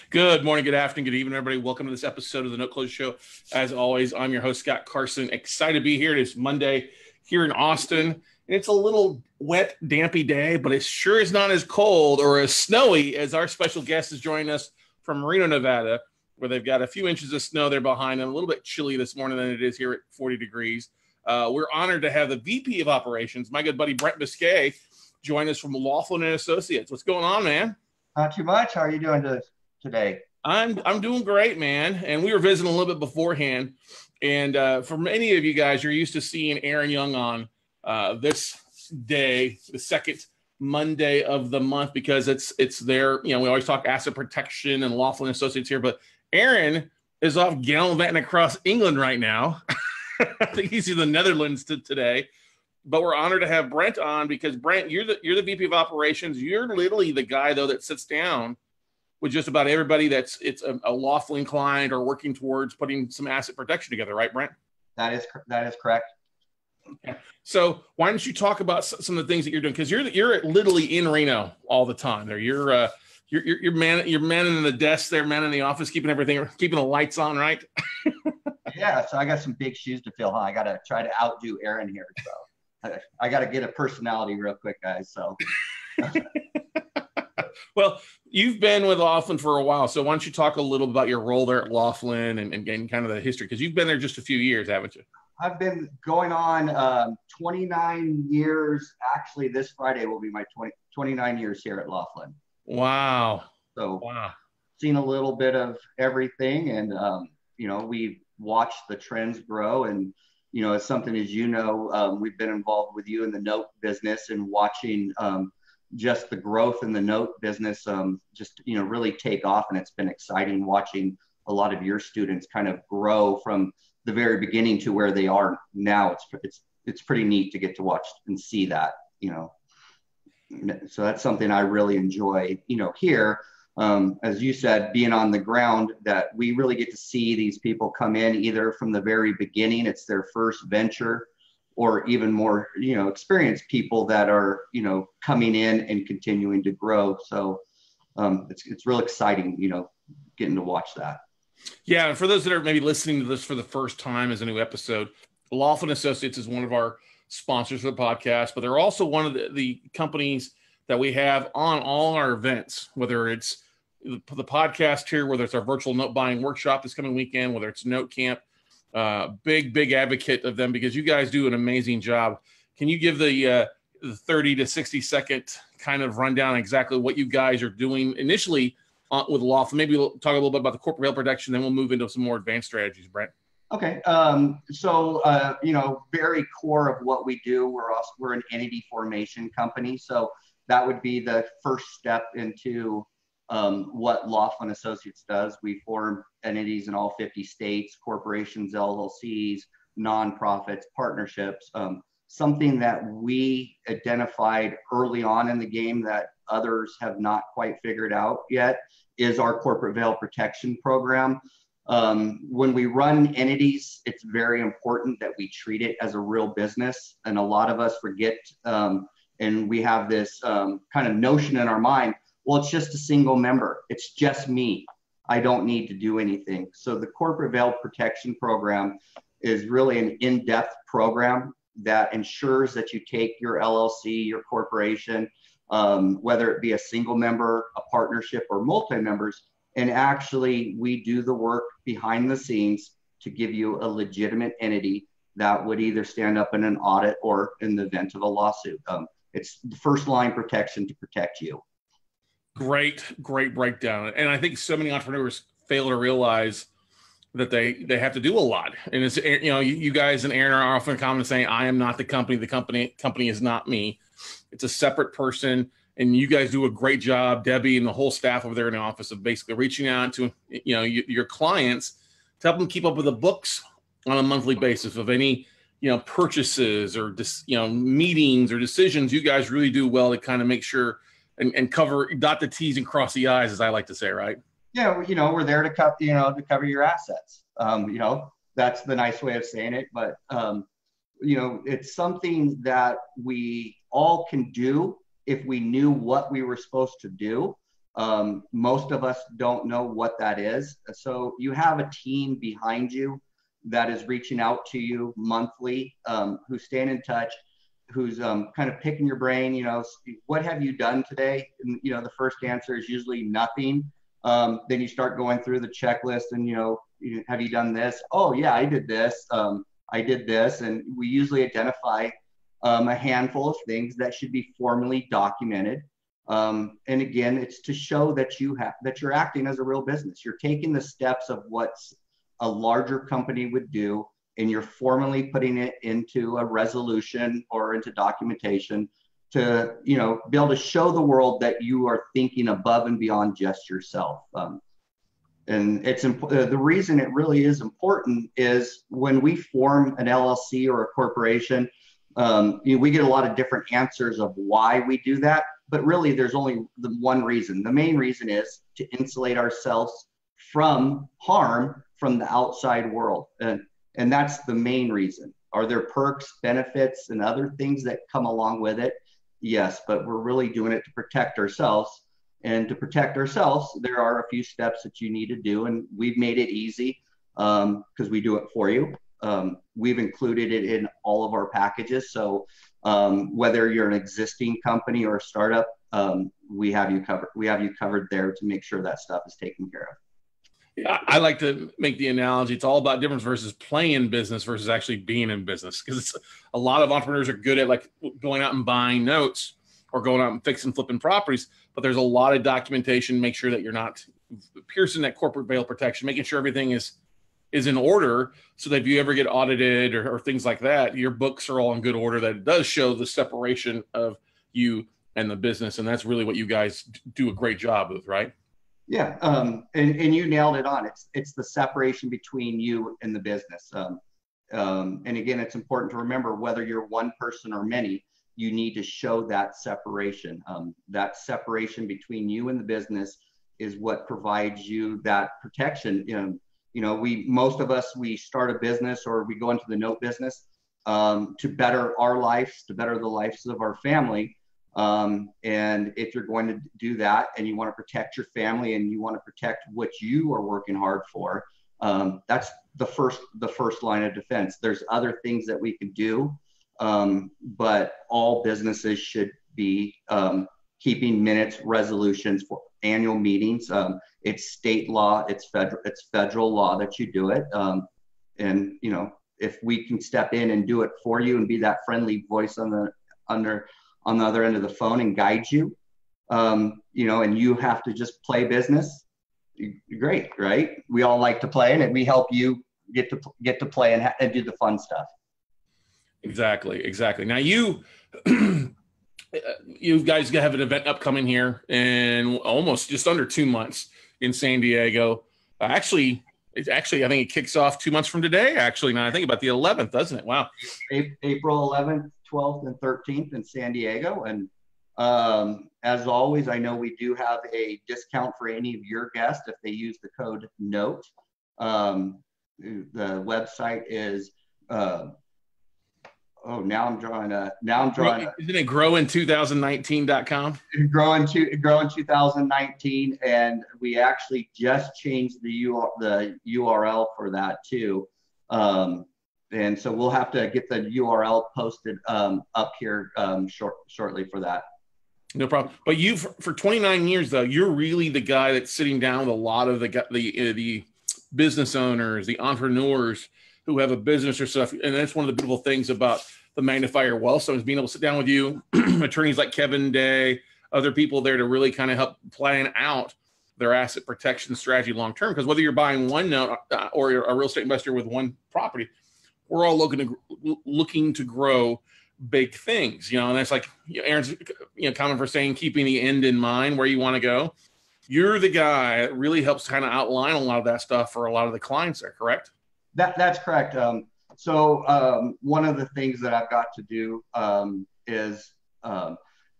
Good morning, good afternoon, good evening, everybody. Welcome to this episode of the Note Closure Show. As always, I'm your host, Scott Carson. Excited to be here. It is Monday here in Austin, and it's a little wet, dampy day, but it sure is not as cold or as snowy as our special guest is joining us from Reno, Nevada, where they've got a few inches of snow there behind them. A little bit chilly this morning than it is here at 40 degrees. We're honored to have the VP of Operations, my good buddy Brent Buscay, join us from Laughlin Associates. What's going on, man? Not too much. How are you doing today? I'm doing great, man. And we were visiting a little bit beforehand. And for many of you guys, you're used to seeing Aaron Young on this day, the second Monday of the month, because it's their, we always talk asset protection and Laughlin Associates here, but Aaron is off gallivanting across England right now. I think he's in the Netherlands today. But we're honored to have Brent on because Brent, you're the VP of Operations. You're literally the guy though that sits down with just about everybody it's a Laughlin-inclined or working towards putting some asset protection together, right, Brent? That is correct. Okay. So why don't you talk about some of the things that you're doing? Because you're literally in Reno all the time. There, you're manning the desk there, manning the office, keeping the lights on, right? Yeah. So I got some big shoes to fill. Huh? I got to try to outdo Aaron here. So I got to get a personality real quick, guys. So. Well, you've been with Laughlin for a while, so why don't you talk a little about your role there at Laughlin and kind of the history, because you've been there just a few years, haven't you? I've been going on 29 years. Actually, this Friday will be my 29 years here at Laughlin. Wow. So wow. Seen a little bit of everything, and we've watched the trends grow, and it's something, as we've been involved with you in the note business and watching just the growth in the note business really take off. And it's been exciting watching a lot of your students kind of grow from the very beginning to where they are now. It's pretty neat to get to watch and see that, so that's something I really enjoy, here. As you said, being on the ground, that we really get to see these people come in either from the very beginning, it's their first venture, or even more, experienced people that are, coming in and continuing to grow. So it's real exciting, getting to watch that. Yeah. And for those that are maybe listening to this for the first time as a new episode, Laughlin Associates is one of our sponsors for the podcast, but they're also one of the companies that we have on all our events, whether it's the podcast here, whether it's our virtual note buying workshop this coming weekend, whether it's Note Camp. Big advocate of them because you guys do an amazing job. Can you give the 30 to 60 second kind of rundown exactly what you guys are doing initially with Laughlin? Maybe we'll talk a little bit about the corporate veil protection, then we'll move into some more advanced strategies, Brent. Okay. Very core of what we do, we're an entity formation company. So that would be the first step into what Laughlin Associates does. We form entities in all 50 states, corporations, LLCs, nonprofits, partnerships. Something that we identified early on in the game that others have not quite figured out yet is our corporate veil protection program. When we run entities, it's very important that we treat it as a real business. And a lot of us forget, and we have this kind of notion in our mind, well, it's just a single member. It's just me. I don't need to do anything. So the corporate veil protection program is really an in-depth program that ensures that you take your LLC, your corporation, whether it be a single member, a partnership, or multi-members, and actually we do the work behind the scenes to give you a legitimate entity that would either stand up in an audit or in the event of a lawsuit. It's the first line protection to protect you. Great breakdown. And I think so many entrepreneurs fail to realize that they have to do a lot. And it's, you guys and Aaron are often common saying, I am not the company. The company is not me. It's a separate person. And you guys do a great job, Debbie and the whole staff over there in the office, of basically reaching out to, your clients to help them keep up with the books on a monthly basis of any, purchases or meetings or decisions. You guys really do well to kind of make sure and dot the T's and cross the I's, as I like to say, right? Yeah, we're there to cover your assets. That's the nice way of saying it. But it's something that we all can do if we knew what we were supposed to do. Most of us don't know what that is. So you have a team behind you that is reaching out to you monthly, who's staying in touch, who's kind of picking your brain, what have you done today? And, the first answer is usually nothing. Then you start going through the checklist and, have you done this? Oh yeah, I did this. I did this. And we usually identify a handful of things that should be formally documented. And again, it's to show that you're acting as a real business. You're taking the steps of what a larger company would do, and you're formally putting it into a resolution or into documentation to, be able to show the world that you are thinking above and beyond just yourself. And it's the reason it really is important is when we form an LLC or a corporation, we get a lot of different answers of why we do that. But really, there's only the one reason. The main reason is to insulate ourselves from harm from the outside world. And that's the main reason. Are there perks, benefits, and other things that come along with it? Yes, but we're really doing it to protect ourselves. And to protect ourselves, there are a few steps that you need to do. And we've made it easy because we do it for you. We've included it in all of our packages. So whether you're an existing company or a startup, we have you covered. We have you covered there to make sure that stuff is taken care of. Yeah, I like to make the analogy. It's all about difference versus playing business versus actually being in business. Because a lot of entrepreneurs are good at like going out and buying notes or going out and fixing, flipping properties. But there's a lot of documentation. Make sure that you're not piercing that corporate veil protection, making sure everything is in order so that if you ever get audited or things like that, your books are all in good order, that it does show the separation of you and the business. And that's really what you guys do a great job with, right? Yeah. And you nailed it on. It's the separation between you and the business. And again, it's important to remember whether you're one person or many, you need to show that separation. That separation between you and the business is what provides you that protection. Most of us, we start a business or we go into the note business to better our lives, to better the lives of our family. And if you're going to do that and you want to protect your family and you want to protect what you are working hard for, that's the first line of defense. There's other things that we can do, but all businesses should be keeping minutes, resolutions for annual meetings. It's state law, it's federal law that you do it. And if we can step in and do it for you and be that friendly voice on the other end of the phone and guide you, and you have to just play business, great, right? We all like to play, and we help you get to play and do the fun stuff. Exactly. Now you guys have an event upcoming here in almost just under 2 months in San Diego. Actually, I think it kicks off 2 months from today. Actually, now I think about the 11th, doesn't it? Wow. April 11th, 12th, and 13th in San Diego. And as always, I know we do have a discount for any of your guests if they use the code NOTE. The website is now I'm drawing. Isn't it growin2019.com? Growin 2019, and we actually just changed the URL for that too. And so we'll have to get the URL posted up here shortly for that. No problem. But you, for 29 years though, you're really the guy that's sitting down with a lot of the business owners, the entrepreneurs who have a business or stuff. And that's one of the beautiful things about the Magnifier Wealth Summit is being able to sit down with you, attorneys like Kevin Day, other people there to really kind of help plan out their asset protection strategy long-term. Because whether you're buying one note or you're a real estate investor with one property, we're all looking to grow big things, and that's like Aaron's, common for saying, keeping the end in mind where you want to go. You're the guy that really helps kind of outline a lot of that stuff for a lot of the clients there, correct? That's correct. So one of the things that I've got to do is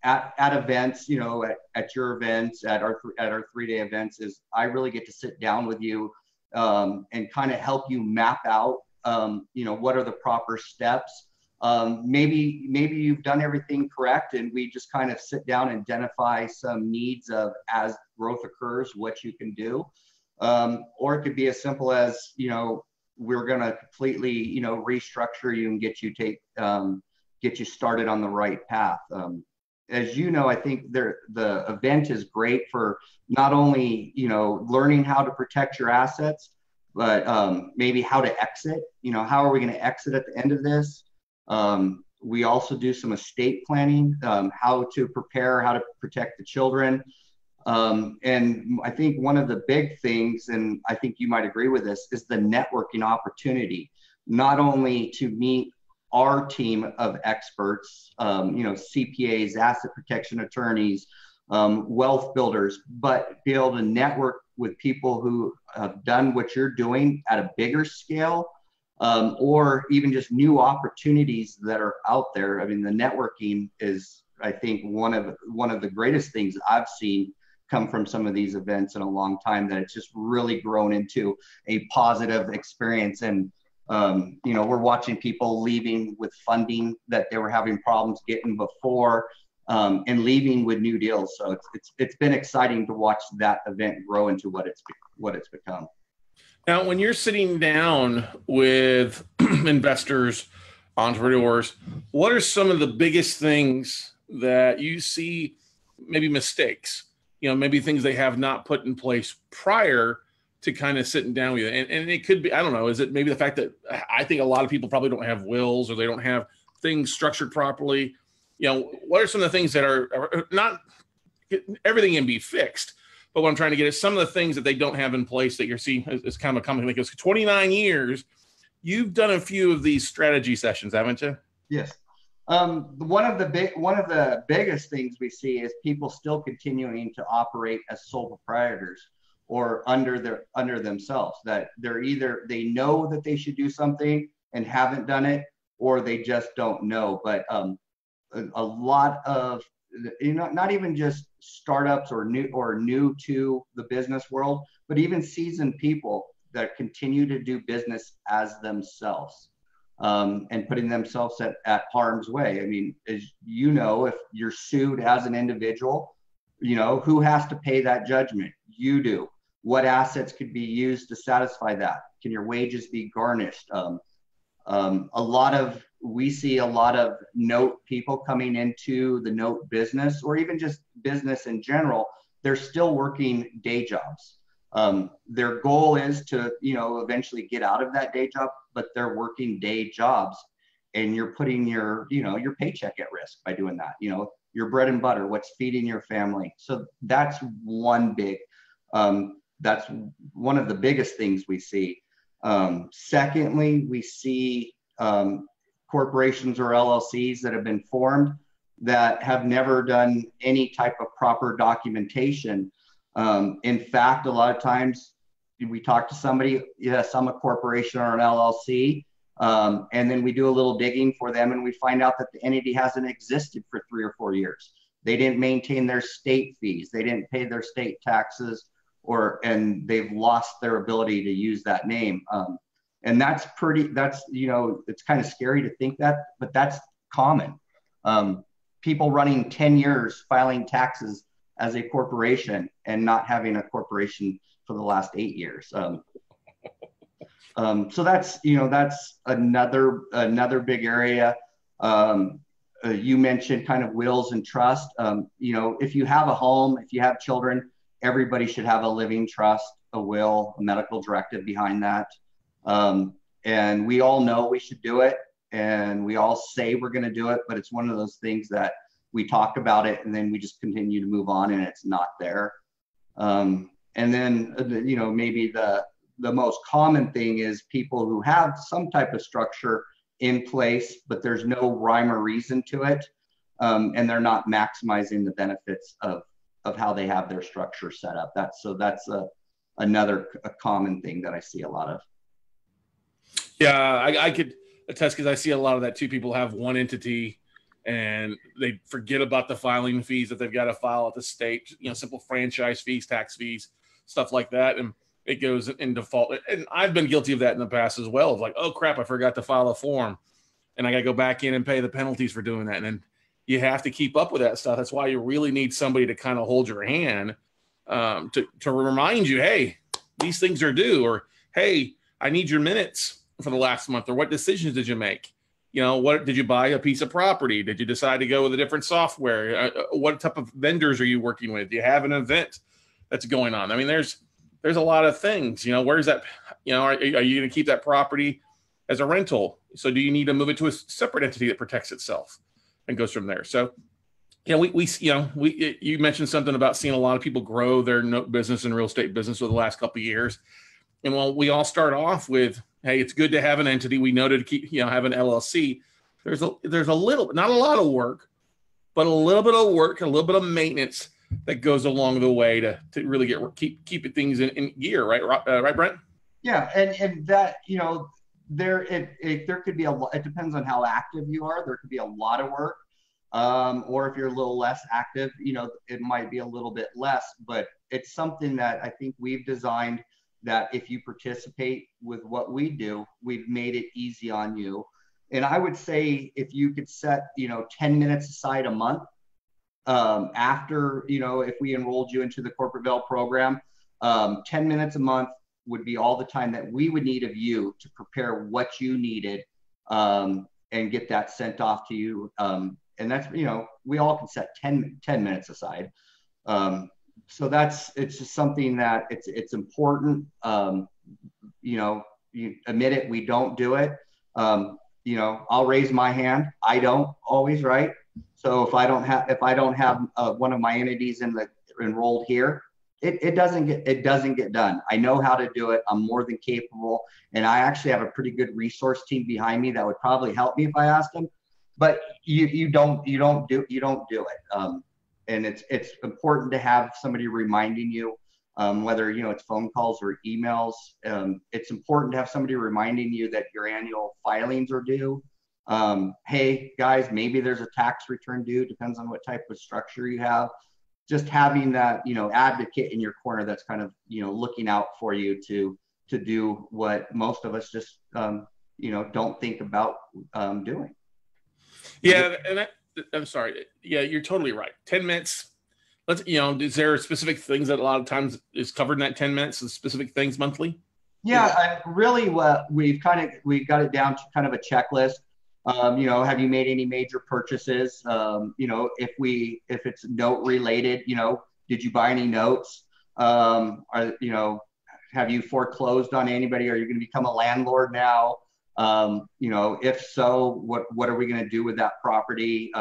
at events, at your events, at our 3-day events, is I really get to sit down with you and kind of help you map out, what are the proper steps Maybe you've done everything correct, and we just kind of sit down and identify some needs of, as growth occurs, what you can do. Or it could be as simple as, we're going to completely, restructure you and get you started on the right path. As you know, I think the event is great for not only, learning how to protect your assets, but maybe how to exit. How are we going to exit at the end of this? We also do some estate planning, how to prepare, how to protect the children. And I think one of the big things, and I think you might agree with this, is the networking opportunity, not only to meet our team of experts, CPAs, asset protection attorneys, wealth builders, but be able to network with people who have done what you're doing at a bigger scale, or even just new opportunities that are out there. I mean, the networking is, I think, one of the greatest things I've seen come from some of these events in a long time, that it's just really grown into a positive experience. And we're watching people leaving with funding that they were having problems getting before, and leaving with new deals. So it's been exciting to watch that event grow into what it's become. Now, when you're sitting down with investors, entrepreneurs, what are some of the biggest things that you see, maybe mistakes, maybe things they have not put in place prior to kind of sitting down with you? And it could be, I don't know, is it maybe the fact that I think a lot of people probably don't have wills, or they don't have things structured properly? What are some of the things that are not, everything can be fixed, but what I'm trying to get is some of the things that they don't have in place that you're seeing is kind of a common thing. Because 29 years, you've done a few of these strategy sessions, haven't you? Yes. One of the biggest things we see is people still continuing to operate as sole proprietors, or under themselves, that they know that they should do something and haven't done it, or they just don't know. But a lot of, not even just startups or new to the business world, but even seasoned people that continue to do business as themselves, and putting themselves at harm's way. I mean, as you know, if you're sued as an individual, who has to pay that judgment? You do. What assets could be used to satisfy that? Can your wages be garnished? We see a lot of note people coming into the note business, or even just business in general. They're still working day jobs. Their goal is to, eventually get out of that day job, but they're working day jobs, and you're putting your paycheck at risk by doing that. Your bread and butter, what's feeding your family. So that's that's one of the biggest things we see. Secondly, we see corporations or LLCs that have been formed that have never done any type of proper documentation. In fact, a lot of times we talk to somebody, yes, I'm a corporation or an LLC, and then we do a little digging for them, and we find out that the entity hasn't existed for 3 or 4 years. They didn't maintain their state fees. They didn't pay their state taxes, and they've lost their ability to use that name. And it's kind of scary to think that, but that's common. People running 10 years filing taxes as a corporation and not having a corporation for the last 8 years. So that's another big area. You mentioned kind of wills and trust. If you have a home, if you have children, everybody should have a living trust, a will, a medical directive behind that. And we all know we should do it, and we all say we're going to do it, but it's one of those things that we talk about it and then we just continue to move on, and it's not there. And then, maybe the most common thing is people who have some type of structure in place, but there's no rhyme or reason to it. And they're not maximizing the benefits of how they have their structure set up. That's another common thing that I see a lot of. Yeah, I could attest, because I see a lot of that too. People have one entity and they forget about the filing fees that they've got to file at the state, simple franchise fees, tax fees, stuff like that. And it goes in default. And I've been guilty of that in the past as well. Of like, oh crap, I forgot to file a form. and I got to go back in and pay the penalties for doing that. And then you have to keep up with that stuff. That's why you really need somebody to kind of hold your hand, to remind you, hey, these things are due, or hey, I need your minutes for the last month, or what decisions did you make? What did you buy a piece of property? Did you decide to go with a different software? What type of vendors are you working with? Do you have an event that's going on? I mean, there's a lot of things. Where's that? Are you going to keep that property as a rental? So do you need to move it to a separate entity that protects itself and goes from there? So, you mentioned something about seeing a lot of people grow their business and real estate business over the last couple of years. And while we all start off with, hey, it's good to have an entity, we know to keep, have an LLC. There's a little, not a lot of work, but a little bit of work, a little bit of maintenance that goes along the way to really keep things in gear, right? Right, Brent? Yeah, and that there could be a lot. It depends on how active you are. There could be a lot of work, or if you're a little less active, it might be a little bit less. But it's something that I think we've designed, that if you participate with what we do, we've made it easy on you. And I would say if you could set, 10 minutes aside a month, after, if we enrolled you into the Corporate Veil program, 10 minutes a month would be all the time that we would need of you to prepare what you needed, and get that sent off to you. And that's, we all can set 10 minutes aside. So it's just something that it's important. You admit it, we don't do it. I'll raise my hand. I don't always, right? So if I don't have one of my entities enrolled here, it doesn't get done. I know how to do it. I'm more than capable, and I actually have a pretty good resource team behind me that would probably help me if I asked them. But you don't do it. And it's important to have somebody reminding you, whether it's phone calls or emails. It's important to have somebody reminding you that your annual filings are due. Hey guys, maybe there's a tax return due. Depends on what type of structure you have. Just having that advocate in your corner that's kind of looking out for you to do what most of us just don't think about doing. Yeah, and I'm sorry. Yeah, you're totally right. 10 minutes. Let's, is there specific things that a lot of times is covered in that 10 minutes, and specific things monthly? Yeah, really what we've got it down to kind of a checklist. Have you made any major purchases? If it's note related, did you buy any notes? Have you foreclosed on anybody? Are you going to become a landlord now? If so, what are we going to do with that property?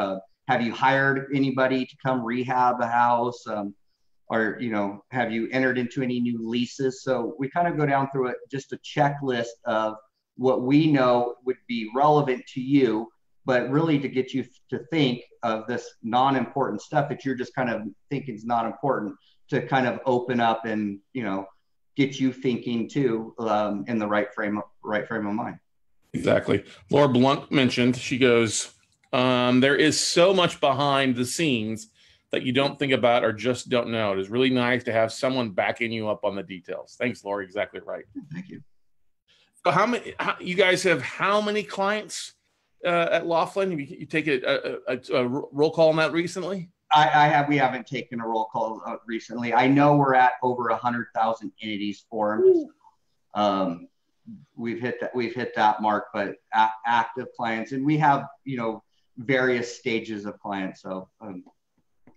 Have you hired anybody to come rehab a house? Or have you entered into any new leases? So we kind of go down through just a checklist of what we know would be relevant to you, but really to get you to think of this non-important stuff that you're just kind of thinking is not important, to kind of open up and get you thinking too, in the right frame of mind. Exactly. Laura Blunt mentioned, she goes, there is so much behind the scenes that you don't think about or just don't know. It is really nice to have someone backing you up on the details. Thanks, Laura. Exactly right. Thank you. So you guys have how many clients at Laughlin? You take a roll call on that recently? We haven't taken a roll call recently. I know we're at over 100,000 entities formed. We've hit that mark, but active clients, and we have various stages of clients. So,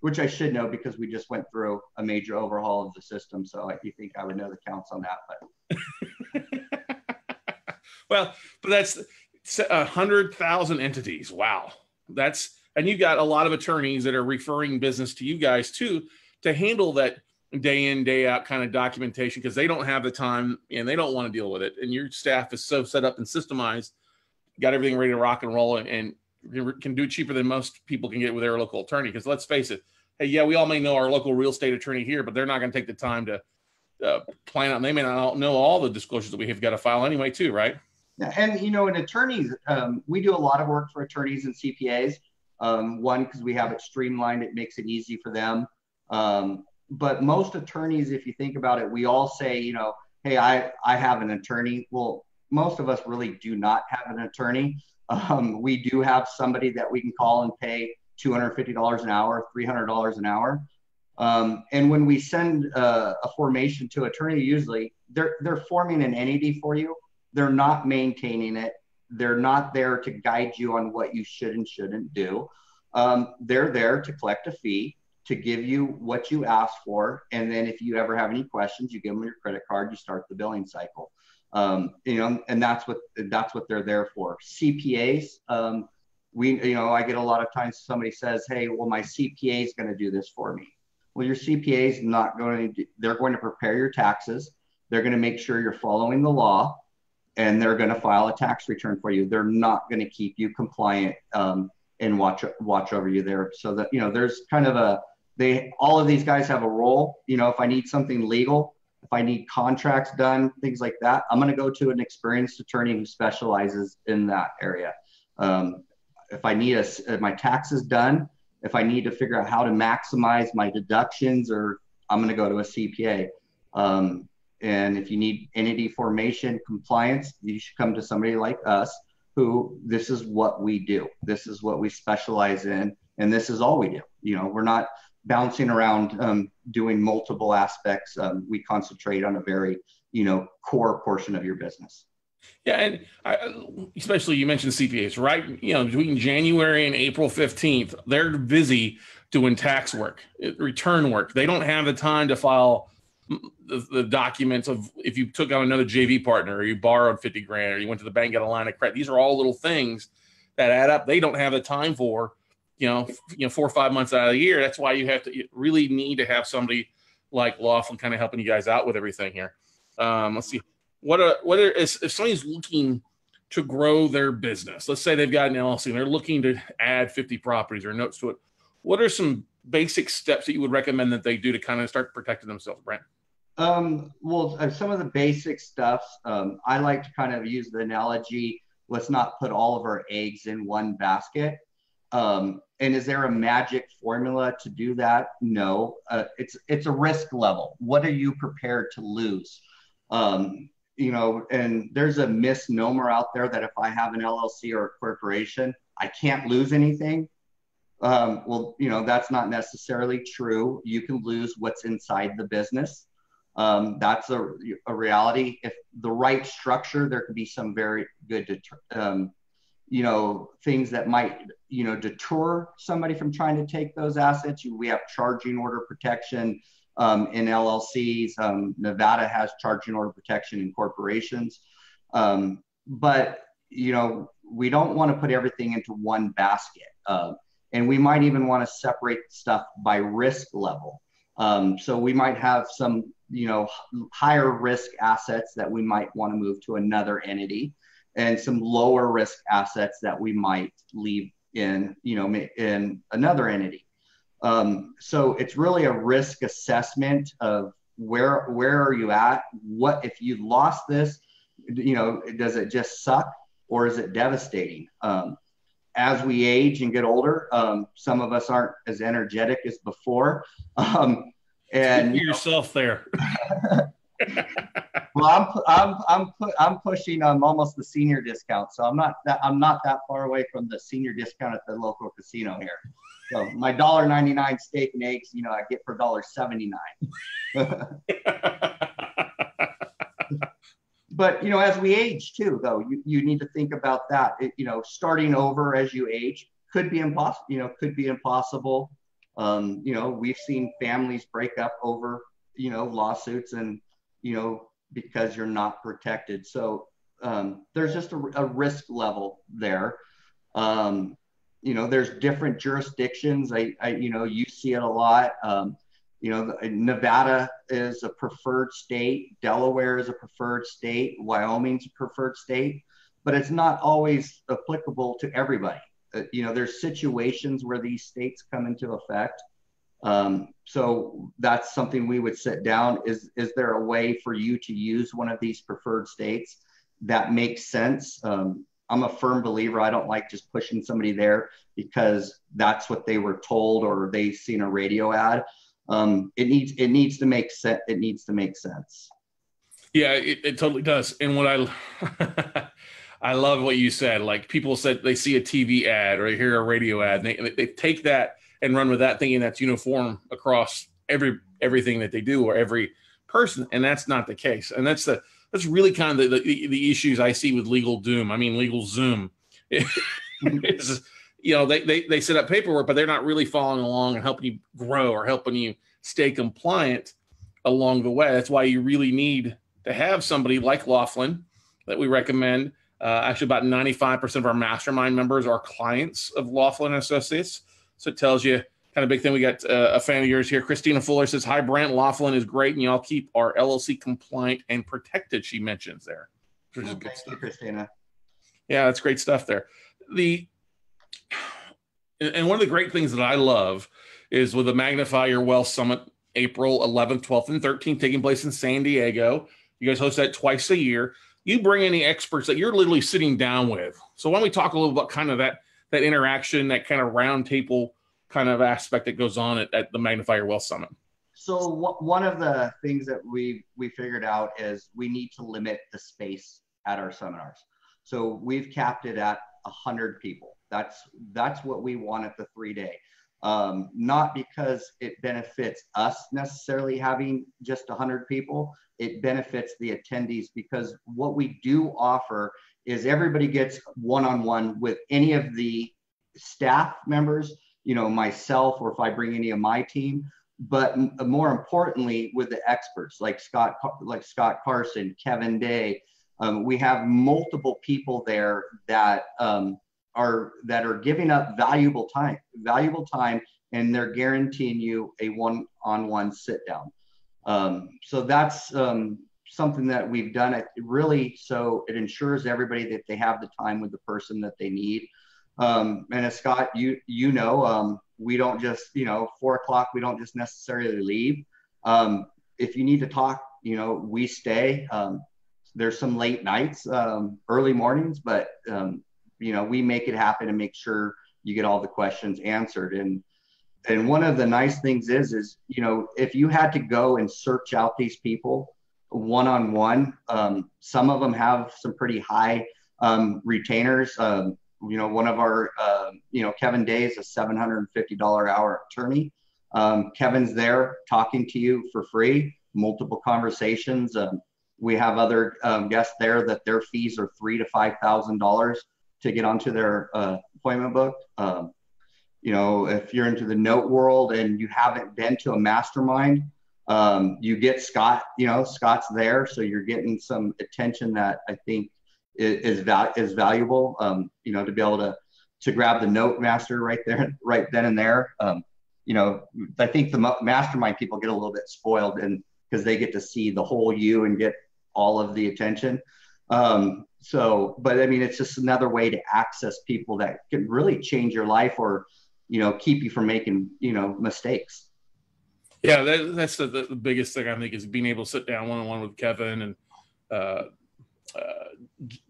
which I should know because we just went through a major overhaul of the system. So you think I would know the counts on that, but. Well, but that's 100,000 entities. Wow. And you've got a lot of attorneys that are referring business to you guys too, to handle that day in, day out kind of documentation, because they don't have the time and they don't want to deal with it. And your staff is so set up and systemized, got everything ready to rock and roll, and can do it cheaper than most people can get with their local attorney. Because let's face it, hey, yeah, we all may know our local real estate attorney here, but they're not going to take the time to plan out. And they may not know all the disclosures that we have got to file anyway too, right? And in attorneys, we do a lot of work for attorneys and CPAs. One, because we have it streamlined, it makes it easy for them. But most attorneys, if you think about it, we all say, hey, I have an attorney. Well, most of us really do not have an attorney. We do have somebody that we can call and pay $250 an hour, $300 an hour. And when we send a formation to attorney, usually they're forming an entity for you. They're not maintaining it. They're not there to guide you on what you should and shouldn't do. They're there to collect a fee, to give you what you asked for. And then if you ever have any questions, you give them your credit card, you start the billing cycle. And that's what they're there for. CPAs, I get a lot of times somebody says, hey, well, my CPA is going to do this for me. Well, your CPA is not going to, they're going to prepare your taxes. They're going to make sure you're following the law, and they're going to file a tax return for you. They're not going to keep you compliant and watch over you there. So that, there's kind of all of these guys have a role. If I need something legal, if I need contracts done, things like that, I'm going to go to an experienced attorney who specializes in that area. If I need my taxes done, if I need to figure out how to maximize my deductions, or I'm going to go to a CPA. And if you need entity formation compliance, you should come to somebody like us, who this is what we do. This is what we specialize in, and this is all we do. We're not bouncing around doing multiple aspects. We concentrate on a very, core portion of your business. Yeah, and especially you mentioned CPAs, right? Between January and April 15th, they're busy doing tax work, return work. They don't have the time to file the documents of if you took out another JV partner, or you borrowed 50 grand, or you went to the bank, got a line of credit. These are all little things that add up. They don't have the time for, 4 or 5 months out of the year. That's why you really need to have somebody like Laughlin kind of helping you guys out with everything here. Let's see. If somebody's looking to grow their business, let's say they've got an LLC and they're looking to add 50 properties or notes to it, what are some basic steps that you would recommend that they do to kind of start protecting themselves, Brent? Well, some of the basic stuff, I like to kind of use the analogy, let's not put all of our eggs in one basket. And is there a magic formula to do that? No, it's a risk level. What are you prepared to lose? And there's a misnomer out there that if I have an LLC or a corporation, I can't lose anything. Well, that's not necessarily true. You can lose what's inside the business. That's a reality. If the right structure, there could be some very good, things that might, deter somebody from trying to take those assets. We have charging order protection in LLCs. Nevada has charging order protection in corporations. But, we don't want to put everything into one basket. And we might even want to separate stuff by risk level. So we might have some, higher risk assets that we might want to move to another entity, and some lower risk assets that we might leave in another entity. So it's really a risk assessment of where are you at? What if you lost this? Does it just suck, or is it devastating? As we age and get older, some of us aren't as energetic as before. And yourself there. Well, I'm pushing almost the senior discount, so I'm not that far away from the senior discount at the local casino here. So my $1.99 steak and eggs, I get for $1.79. But as we age too, though, you need to think about that. Starting over as you age could be impossible. We've seen families break up over lawsuits and because you're not protected. So there's just a risk level there. There's different jurisdictions. You see it a lot. Nevada is a preferred state. Delaware is a preferred state. Wyoming's a preferred state, but it's not always applicable to everybody. There's situations where these states come into effect. So that's something we would sit down. Is there a way for you to use one of these preferred states that makes sense? I'm a firm believer. I don't like just pushing somebody there because that's what they were told or they've seen a radio ad. It needs to make sense. It needs to make sense. Yeah, it totally does. And what I love what you said. Like people said they see a TV ad or they hear a radio ad, and they take that and run with that thinking that's uniform across everything that they do or every person. And that's not the case. And that's really kind of the issues I see with legal doom. I mean, legal Zoom. It's, they set up paperwork, but they're not really following along and helping you grow or helping you stay compliant along the way. That's why you really need to have somebody like Laughlin that we recommend. Actually, about 95% of our mastermind members are clients of Laughlin Associates. So it tells you kind of big thing. We got a fan of yours here. Christina Fuller says, "Hi, Brent. Laughlin is great, and y'all keep our LLC compliant and protected," she mentions there. Which is good Thank stuff. you, Christina. Yeah, that's great stuff there. And one of the great things that I love is with the Magnify Your Wealth Summit, April 11th, 12th, and 13th, taking place in San Diego. You guys host that twice a year. You bring any experts that you're literally sitting down with. So why don't we talk a little about kind of that interaction, that kind of round table kind of aspect that goes on at the Magnify Your Wealth Summit? So one of the things that we figured out is we need to limit the space at our seminars. So we've capped it at 100 people. That's what we want at the 3-day. Not because it benefits us necessarily having just 100 people. It benefits the attendees because what we do offer is everybody gets one-on-one with any of the staff members, myself, or if I bring any of my team, but more importantly with the experts like Scott Carson, Kevin Day. We have multiple people there that are giving up valuable time, and they're guaranteeing you a one-on-one sit down. So that's something that we've done. It really, so it ensures everybody that they have the time with the person that they need. And as Scott, we don't just, 4:00, we don't just necessarily leave. If you need to talk, we stay. There's some late nights, early mornings, but we make it happen and make sure you get all the questions answered. And one of the nice things is, if you had to go and search out these people one-on-one, some of them have some pretty high retainers. One of our, Kevin Day is a $750 hour attorney. Kevin's there talking to you for free, multiple conversations. We have other guests there that their fees are $3,000 to $5,000 to get onto their appointment book. If you're into the note world and you haven't been to a mastermind, you get Scott. Scott's there, so you're getting some attention that I think is valuable. To be able to grab the note master right there, right then and there. I think the mastermind people get a little bit spoiled, and because they get to see the whole you and get all of the attention. But I mean, it's just another way to access people that can really change your life or, keep you from making, mistakes. Yeah, that's the biggest thing I think is being able to sit down one-on-one with Kevin and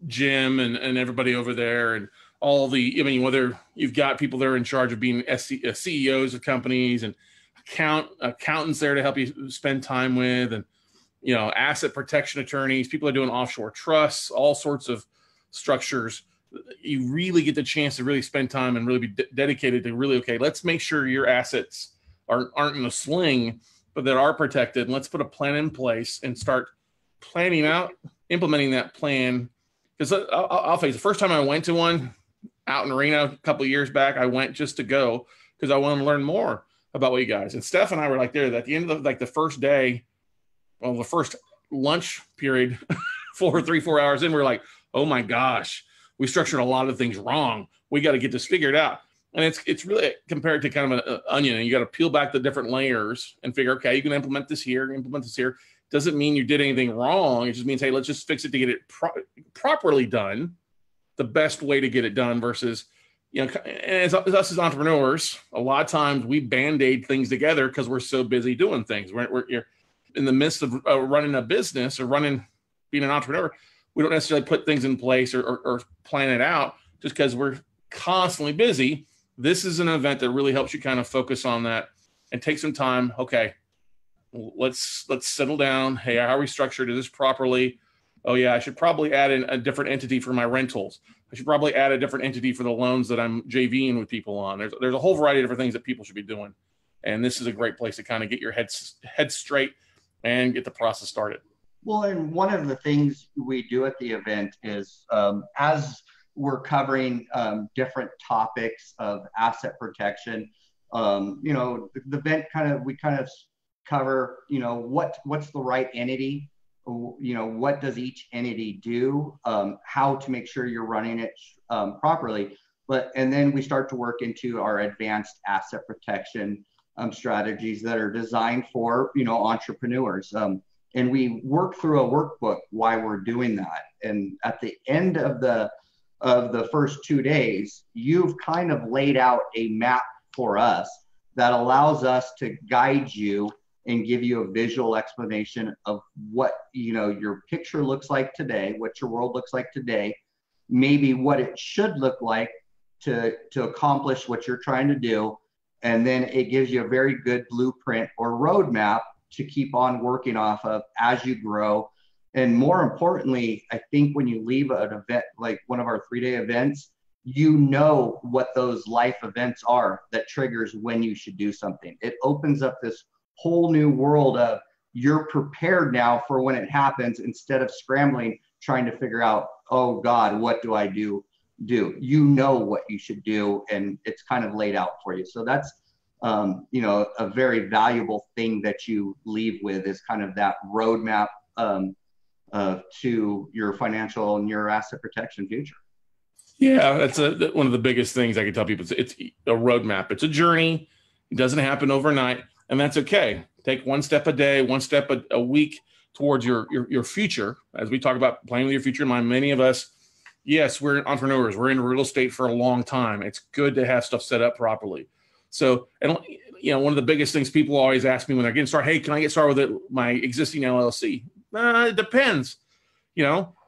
Jim and everybody over there, and whether you've got people there in charge of being CEOs of companies and accountants there to help you spend time with, and asset protection attorneys, people are doing offshore trusts, all sorts of structures. You really get the chance to really spend time and really be dedicated to really, okay, let's make sure your assets aren't in a sling, but that are protected. And let's put a plan in place and start planning out, implementing that plan. Because I'll face it, the first time I went to one out in Reno a couple of years back, I went just to go because I wanted to learn more about what you guys. And Steph and I were like there at the end of the first day, the first lunch period, 4 hours in, we're like, oh my gosh, we structured a lot of things wrong. We got to get this figured out. And it's really compared to kind of an onion, and you got to peel back the different layers and figure, okay, you can implement this here, implement this here. Doesn't mean you did anything wrong. It just means, hey, let's just fix it to get it properly done, the best way to get it done versus, as us as entrepreneurs, a lot of times we Band-Aid things together because we're so busy doing things. You're in the midst of running a business or being an entrepreneur. We don't necessarily put things in place or plan it out just because we're constantly busy. This is an event that really helps you kind of focus on that and take some time. Okay, let's settle down. Hey, how are we structured? Is this properly? Oh yeah, I should probably add in a different entity for my rentals. I should probably add a different entity for the loans that I'm JVing with people on. There's a whole variety of different things that people should be doing. And this is a great place to kind of get your head straight and get the process started. Well, and one of the things we do at the event is as we're covering different topics of asset protection, the event we kind of cover, what's the right entity, what does each entity do, how to make sure you're running it properly. And then we start to work into our advanced asset protection strategies that are designed for, entrepreneurs. And we work through a workbook while we're doing that. And at the end of the first 2 days, you've kind of laid out a map for us that allows us to guide you and give you a visual explanation of what, your picture looks like today, what your world looks like today, maybe what it should look like to accomplish what you're trying to do. And then it gives you a very good blueprint or roadmap to keep on working off of as you grow. And more importantly, I think when you leave an event like one of our 3-day events, you know what those life events are that triggers when you should do something. It opens up this whole new world of you're prepared now for when it happens, instead of scrambling, trying to figure out, oh God, what do I do? You know what you should do, and it's kind of laid out for you. So that's a very valuable thing that you leave with, is kind of that roadmap to your financial and your asset protection future. Yeah, that's one of the biggest things I can tell people. It's a roadmap. It's a journey. It doesn't happen overnight, and that's okay. Take one step a day, one step a week towards your future. As we talk about planning with your future in mind, many of us, yes, we're entrepreneurs. We're in real estate for a long time. It's good to have stuff set up properly. So, and one of the biggest things people always ask me when they're getting started, hey, can I get started with my existing LLC? It depends.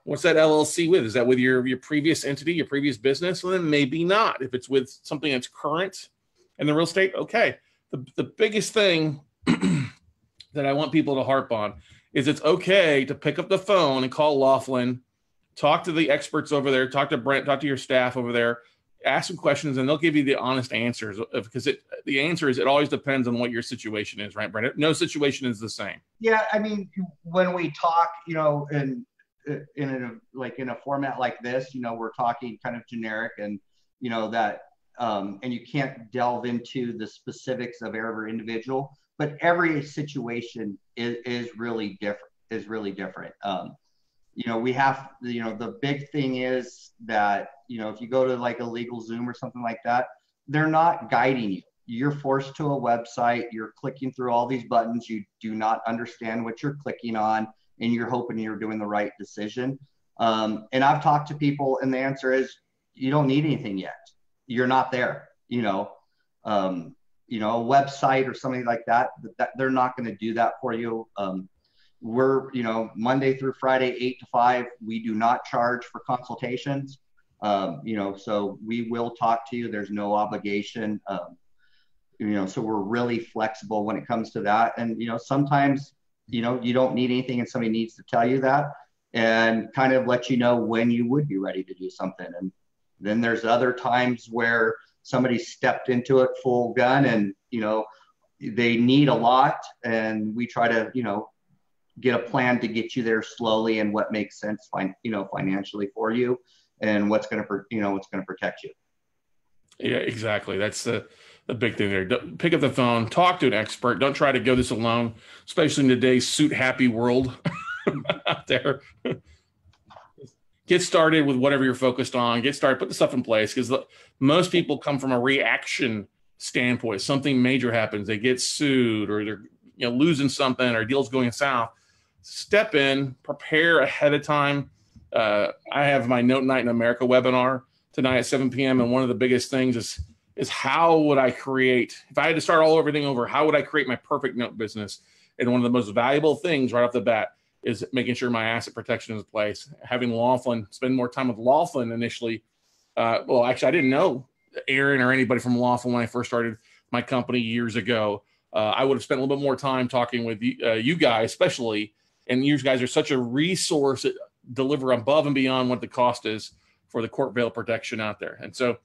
What's that LLC with? Is that with your previous entity, your previous business? Well, then maybe not. If it's with something that's current in the real estate, okay. The biggest thing that I want people to harp on is it's okay to pick up the phone and call Laughlin, talk to the experts over there, talk to Brent, talk to your staff over there, ask some questions, and they'll give you the honest answers, because the answer is it always depends on what your situation is, right, Brent? No situation is the same. Yeah, I mean, when we talk, in a format like this, we're talking kind of generic, and and you can't delve into the specifics of every individual, but every situation is really different. We have, the big thing is that, if you go to like a legal Zoom or something like that, they're not guiding you. You're forced to a website, you're clicking through all these buttons, you do not understand what you're clicking on, and you're hoping you're doing the right decision. And I've talked to people, and the answer is, you don't need anything yet. You're not there. A website or something like that they're not going to do that for you. We're, Monday through Friday, 8 to 5, we do not charge for consultations. So we will talk to you. There's no obligation. So we're really flexible when it comes to that. And, sometimes, you don't need anything, and somebody needs to tell you that and kind of let you know when you would be ready to do something. And then there's other times where somebody stepped into it full gun, and, they need a lot, and we try to, get a plan to get you there slowly, and what makes sense, financially for you, and what's going to protect you. Yeah, exactly. That's the big thing there. Pick up the phone, talk to an expert. Don't try to go this alone, especially in today's suit happy world out there. Get started with whatever you're focused on. Get started, put the stuff in place, because most people come from a reaction standpoint. Something major happens, they get sued, or they're losing something, or deals going south. Step in, prepare ahead of time. I have my Note Night in America webinar tonight at 7 p.m. And one of the biggest things is how would I create, if I had to start everything over, how would I create my perfect note business? And one of the most valuable things right off the bat is making sure my asset protection is in place. Having Laughlin, spend more time with Laughlin initially. Well, actually, I didn't know Aaron or anybody from Laughlin when I first started my company years ago. I would have spent a little bit more time talking with you guys, especially. And you guys are such a resource deliver above and beyond what the cost is for the court bail protection out there. And so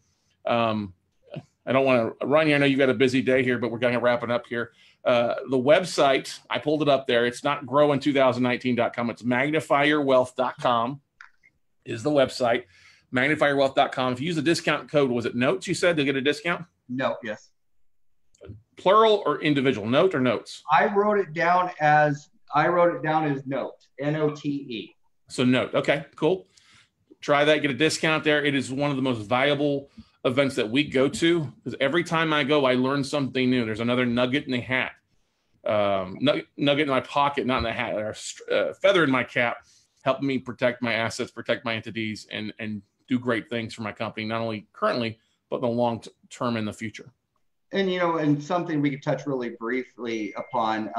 I don't want to run you. I know you've got a busy day here, but we're going to wrap it up here. The website, I pulled it up there. It's not growin2019.com. It's magnifyyourwealth.com is the website. Magnifyyourwealth.com. If you use the discount code, was it NOTES you said to get a discount? No, yes. Plural or individual? Note or notes? I wrote it down as note, N-O-T-E. So note. Okay, cool. Try that. Get a discount there. It is one of the most valuable events that we go to because every time I go, I learn something new. There's another nugget in the hat, nugget in my pocket, not in the hat, or feather in my cap, helping me protect my assets, protect my entities, and do great things for my company, not only currently, but the long term in the future. And, and something we could touch really briefly upon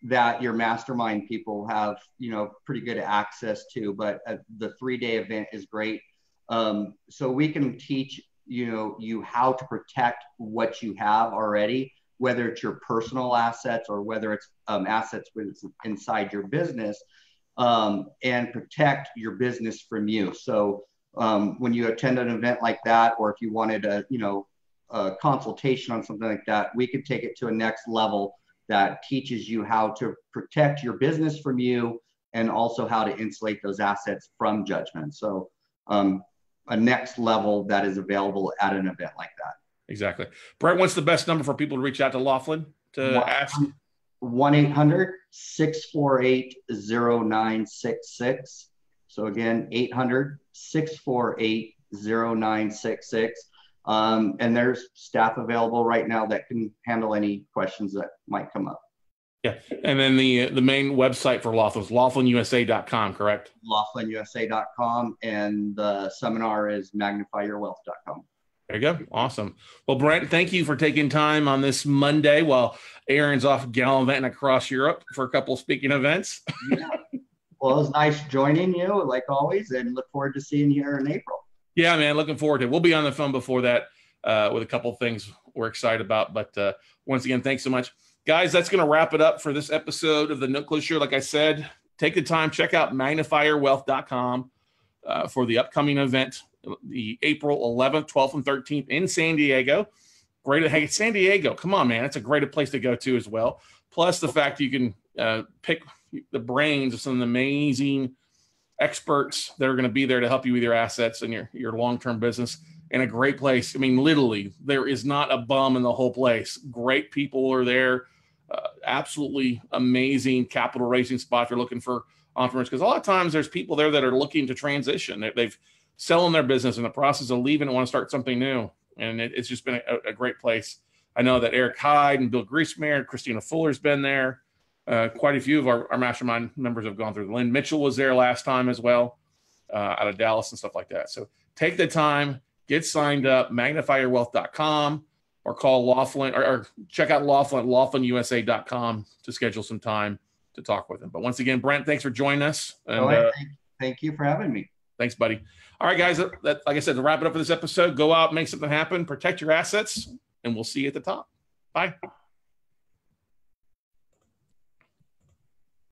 that your mastermind people have, pretty good access to, but the 3-day event is great. So we can teach, you how to protect what you have already, whether it's your personal assets or whether it's assets inside your business, and protect your business from you. So when you attend an event like that, or if you wanted a consultation on something like that, we could take it to a next level that teaches you how to protect your business from you and also how to insulate those assets from judgment. So a next level that is available at an event like that. Exactly. Brent, what's the best number for people to reach out to Laughlin to ask? 1-800-648-0966. So again, 800-648-0966. And there's staff available right now that can handle any questions that might come up. Yeah. And then the main website for Laughlin is Laughlin-USA.com, correct? Laughlin-USA.com. And the seminar is magnifyyourwealth.com. There you go. Awesome. Well, Brent, thank you for taking time on this Monday while Aaron's off gallivanting across Europe for a couple of speaking events. Yeah. Well, it was nice joining you, like always, and look forward to seeing you here in April. Yeah, man, looking forward to it. We'll be on the phone before that with a couple of things we're excited about. But once again, thanks so much. Guys, that's going to wrap it up for this episode of the No Close Show. Like I said, take the time, check out magnifyyourwealth.com for the upcoming event, the April 11th, 12th, and 13th in San Diego. Great. Hey, San Diego, come on, man. It's a great place to go to as well. Plus the fact you can pick the brains of some of the amazing experts that are going to be there to help you with your assets and your long-term business in a great place. I mean, literally, there is not a bum in the whole place. Great people are there. Absolutely amazing capital raising spot if you're looking for entrepreneurs. Because a lot of times there's people there that are looking to transition. They've selling their business in the process of leaving and want to start something new. And it's just been a great place. I know that Eric Hyde and Bill Griesmer, Christina Fuller's been there. Quite a few of our mastermind members have gone through. Lynn Mitchell was there last time as well, out of Dallas and stuff like that. So take the time, get signed up, magnifyyourwealth.com, or call Laughlin or check out Laughlin at Laughlin-USA.com to schedule some time to talk with them. But once again, Brent, thanks for joining us. And, thank you for having me. Thanks, buddy. All right, guys, like I said, to wrap it up for this episode, go out, make something happen, protect your assets, and we'll see you at the top. Bye.